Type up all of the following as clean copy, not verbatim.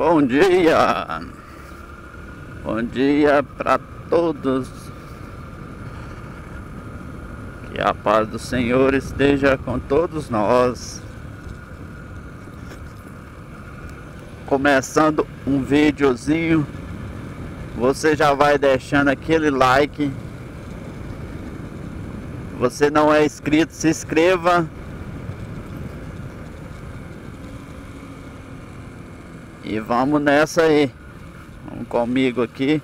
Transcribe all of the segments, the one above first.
Bom dia! Bom dia para todos. Que a paz do Senhor esteja com todos nós. Começando um videozinho, você já vai deixando aquele like. Você não é inscrito, se inscreva. E vamos nessa aí. Vamos comigo aqui.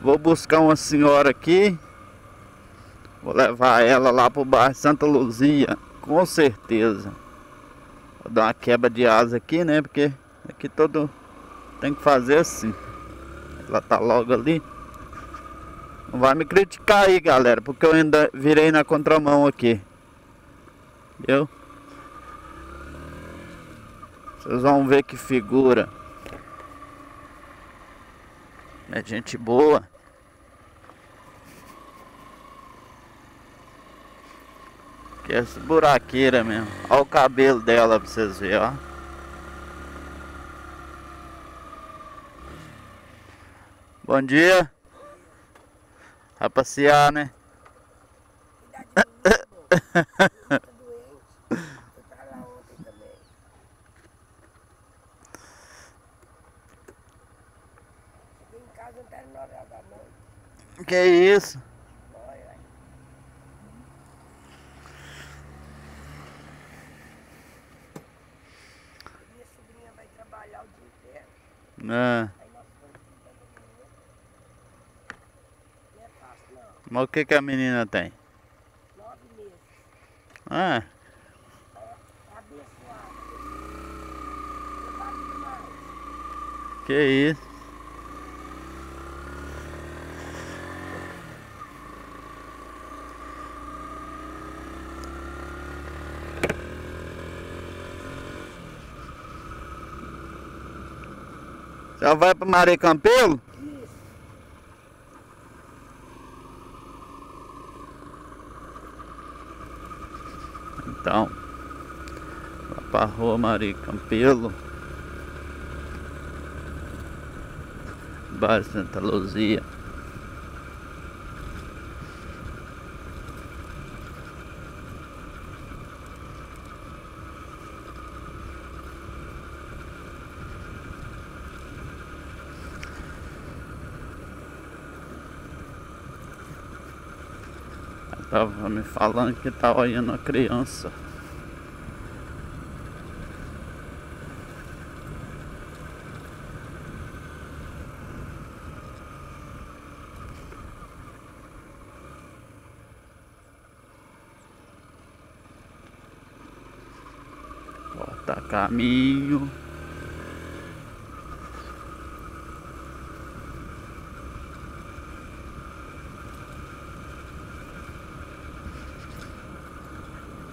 Vou buscar uma senhora aqui. Vou levar ela lá pro bairro Santa Luzia, com certeza. Vou dar uma quebra de asa aqui, né? Porque aqui todo tem que fazer assim. Ela tá logo ali. Não vai me criticar aí, galera, porque eu ainda virei na contramão aqui. Viu? Vocês vão ver que figura. É gente boa. Que é essa buraqueira mesmo. Olha o cabelo dela pra vocês verem, ó. Bom dia. Vai passear, né? Que isso? Minha sobrinha vai trabalhar o dia inteiro. Ah. Aí nós estamos cuidando do menino. Não é fácil, não. Mas o que que a menina tem? 9 meses. Ah, É abençoada. Trabalha demais. que isso? Já vai para Maria Campelo? Isso. Então, vai para Rua Maria Campelo, bairro Santa Luzia. Tava me falando que tá olhando a criança. Corta caminho.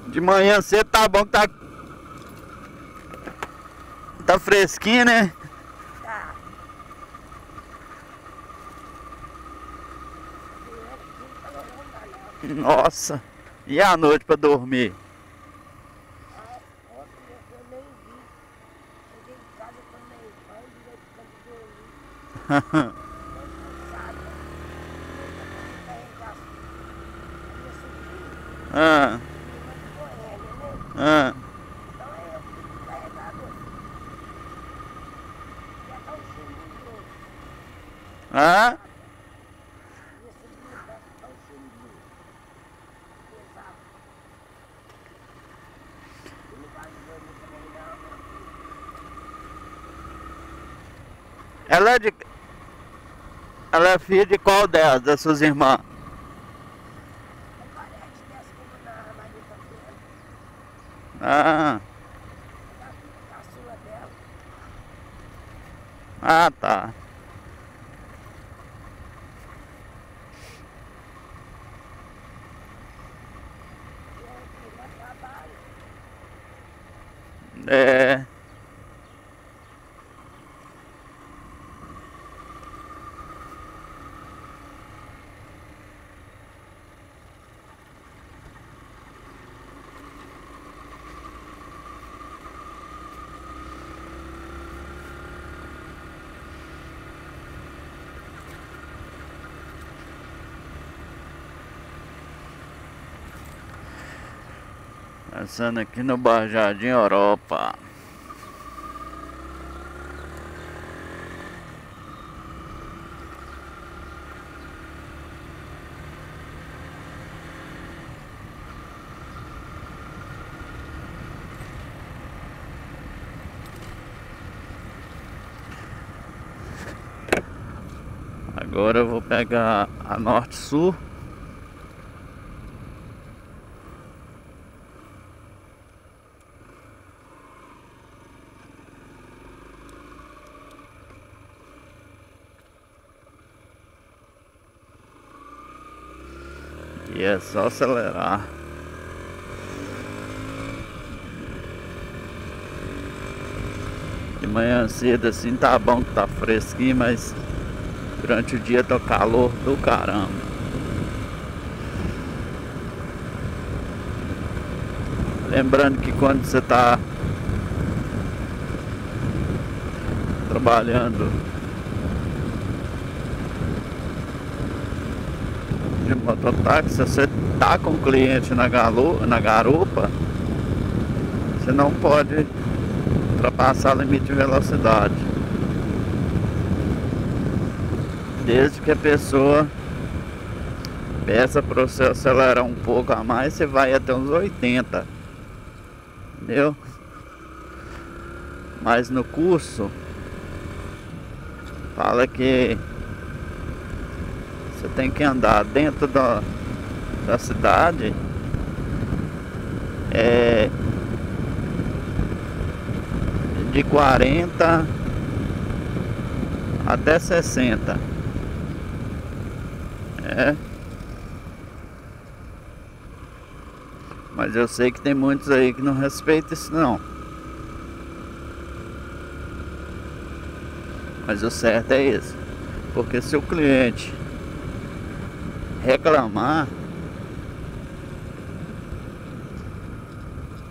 De manhã cedo tá bom que tá fresquinho, né? Tá. Durante o dia não tá levando nada. Nossa. E à noite pra dormir? Ah, ontem eu nem vi. Cheguei em casa, tomei banho, virei pro canto de dormir. Tô cansada. Nunca carregar a minha sobrinha. Ah, Minha irmã de Goiânia, né? ah. Então é eu que tenho que carregar agora. Já tá um cheirinho grosso. Ah, Minha sobrinha tá um cheirinho pesado. E não vai dormir também não, meu filho. ela é filha de qual delas, das suas irmãs? É parente dessa como na Maria Campelo. Ah, É da filha caçula dela. ah, tá. E a outra irmã trabalha. É. Passando aqui no Bar Jardim Europa. Agora eu vou pegar a Norte-Sul. E é só acelerar. De manhã cedo assim tá bom que tá fresquinho, mas durante o dia tá calor do caramba. Lembrando que quando você tá trabalhando de mototáxi, se você tá com o cliente na garupa, você não pode ultrapassar o limite de velocidade, desde que a pessoa peça para você acelerar um pouco a mais. Você vai até uns 80, entendeu? Mas no curso fala que você tem que andar dentro da cidade de 40 até 60. Mas eu sei que tem muitos aí que não respeitam isso não. Mas o certo é esse. Porque se o cliente reclamar,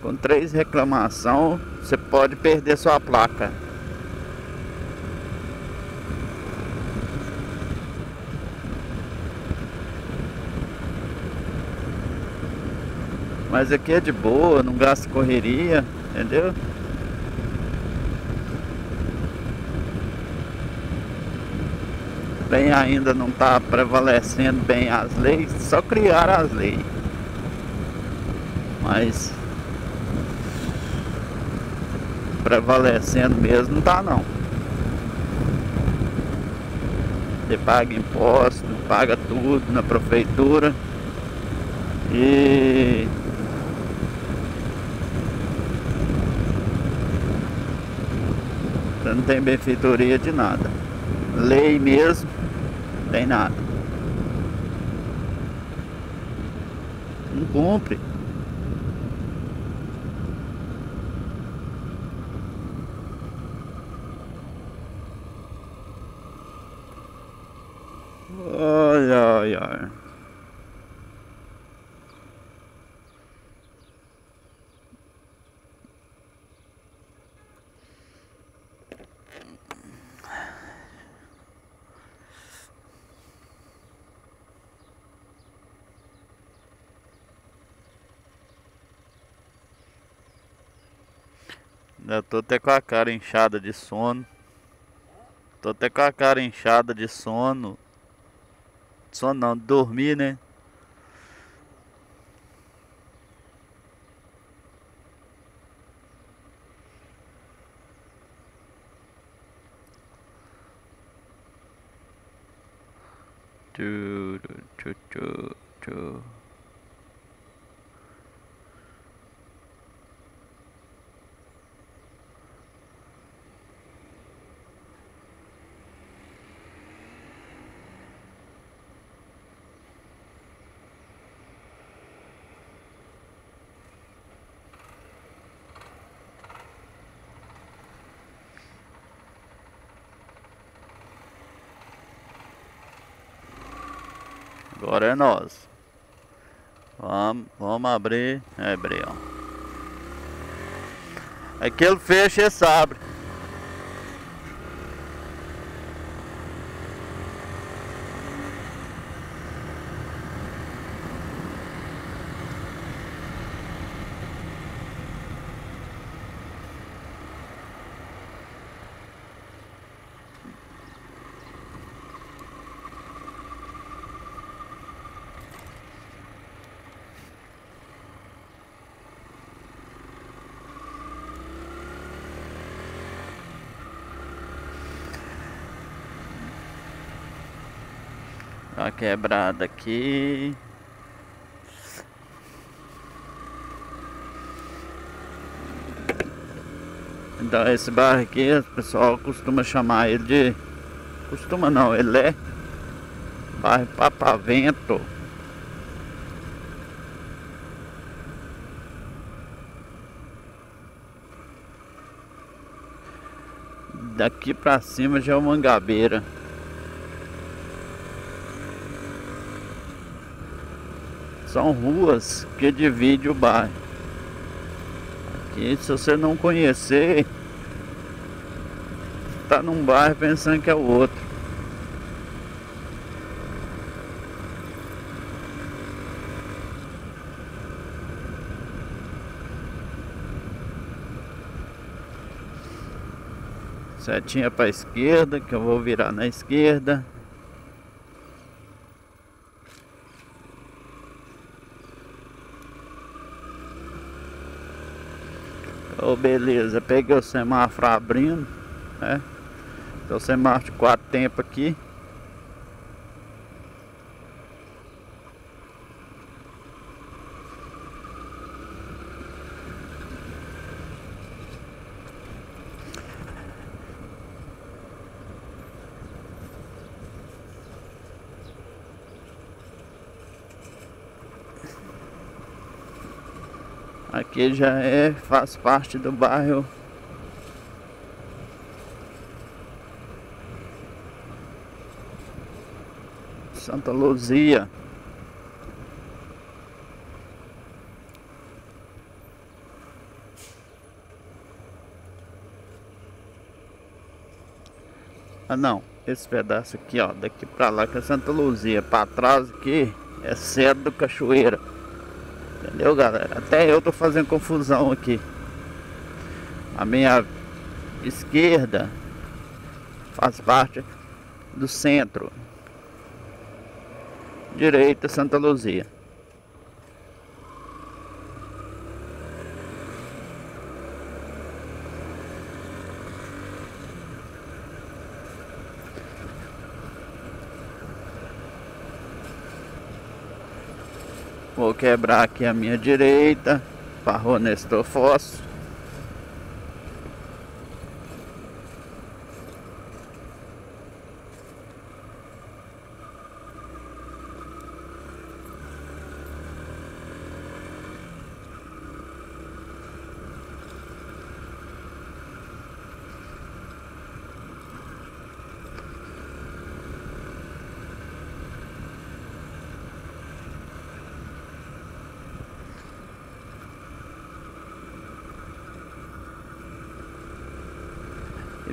com 3 reclamações, você pode perder sua placa. Mas aqui é de boa, não gasta correria, entendeu? Bem, ainda não está prevalecendo bem as leis, só criaram as leis. Mas prevalecendo mesmo não tá não. Você paga imposto, paga tudo na prefeitura e você não tem benfeitoria de nada. Lei mesmo, não tem nada. Não cumpre. Ai, ai, ai. Eu tô até com a cara inchada de sono. Tô até com a cara inchada de sono. Sono não, de dormir, né? Tchu, tchu, tchu, tchu. Agora é nós. Vamos abrir. Abrir, ó. Aquele fecha e abre. Tá quebrada aqui. Então esse bairro aqui, o pessoal costuma chamar ele de... Costuma não, ele é bairro Papavento. Daqui pra cima já é o Mangabeira. São ruas que dividem o bairro. Aqui, se você não conhecer, tá num bairro pensando que é o outro. Setinha para a esquerda, que eu vou virar na esquerda. Oh, beleza, peguei o semáforo abrindo, né? Então o semáforo de 4 tempos aqui. Aqui já faz parte do bairro Santa Luzia. Ah não, esse pedaço aqui, ó, daqui pra lá que é Santa Luzia, pra trás aqui é Cedro do Cachoeira. Entendeu, galera? Até eu tô fazendo confusão aqui. A minha esquerda faz parte do centro. Direita, Santa Luzia. Vou quebrar aqui a minha direita para Rua Nestor Fosso.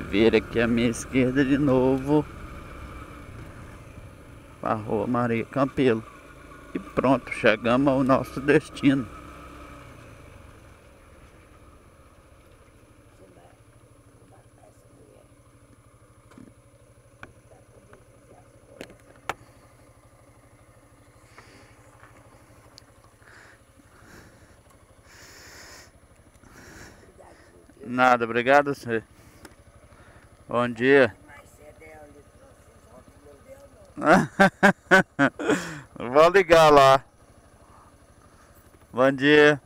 Vira aqui à minha esquerda de novo para a Rua Maria Campelo. E pronto, chegamos ao nosso destino. Nada, obrigado a você. Bom dia. Vou ligar lá. Bom dia.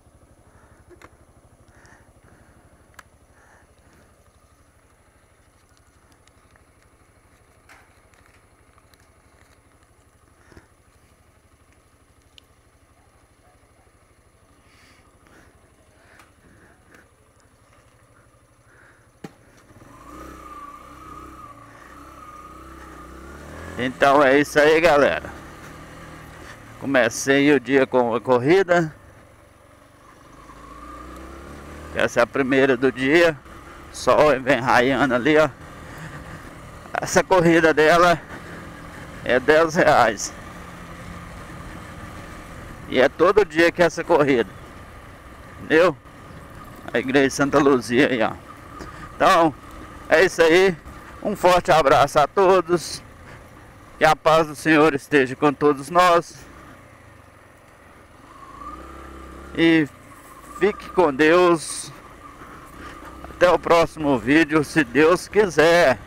Então é isso aí, galera. Comecei o dia com a corrida. Essa é a primeira do dia. Sol vem raiando ali, ó. Essa corrida dela é R$10. E é todo dia que é essa corrida. Entendeu? A igreja de Santa Luzia aí, ó. Então, é isso aí. Um forte abraço a todos. Que a paz do Senhor esteja com todos nós. E fique com Deus. Até o próximo vídeo, se Deus quiser.